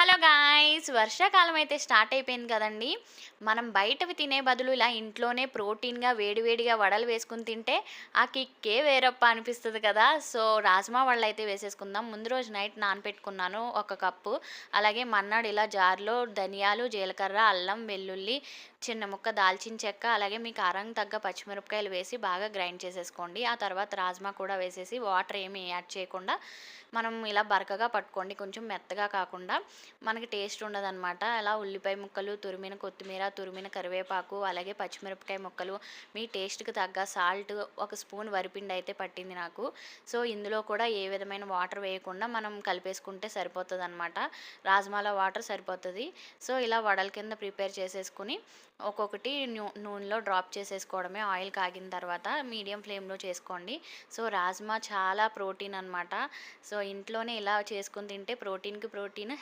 Hello guys! వర్షాకాలం అయితే start అయిపోయింది కదండీ! మనం బయటవి తినే బదులు ఇలా ఇంట్లోనే ప్రోటీన్‌గా వేడివేడిగా వడలు వేసుకొని తింటే ఆ కిక్కే వేరప్ప అనిపిస్తది కదా! సో, రాజ్మా వడలైతే వేసేసుకుందాం. ముందు రోజు నైట్ నానపెట్టుకున్నాను ఒక కప్పు. అలాగే మర్నాడు ఇలా జార్‌లో ధనియాలు, జీలకర్ర, అల్లం, వెల్లుల్లి, చిన్న ముక్క దాల్చిన చెక్క, అలాగే మీ కారానికి తగ్గ పచ్చిమిరపకాయలు వేసి బాగా గ్రైండ్ చేసేసుకోండి. ఆ తర్వాత రాజ్మా కూడా వేసేసి వాటర్ ఏమి యాడ్ చేయకుండా మనం ఇలా బరకగా పట్టుకోండి. కొంచెం మెత్తగా కాకుండా మనకి టేస్ట్ ఉండదనమాట. అలా ఉల్లిపాయ ముక్కలు, తురిమిన కొత్తిమీర, తురిమిన కరివేపాకు, అలాగే పచ్చిమిరపకాయ ముక్కలు, మీ టేస్ట్‌కి తగ్గ సాల్ట్, ఒక స్పూన్ వరిపిండి అయితే పట్టింది నాకు. సో, ఇందులో కూడా ఏ విధమైన వాటర్ వేయకుండా మనం కలిపేసుకుంటే సరిపోతదనమాట. రాజ్మాలో వాటర్ సరిపోతది. సో, ఇలా వడల కింద ప్రిపేర్ చేసేసుకొని ఒక్కొక్కటి నూనెలో డ్రాప్ చేసేసుకోవడమే. ఆయిల్ కాగిన తర్వాత మీడియం ఫ్లేమ్‌లో చేసుకోండి. సో, రాజ్మా చాలా ప్రోటీన్ అనమాట. సో, ఇంట్లోనే ఇలా చేసుకొని తింటే ప్రోటీన్‌కి ప్రోటీన్,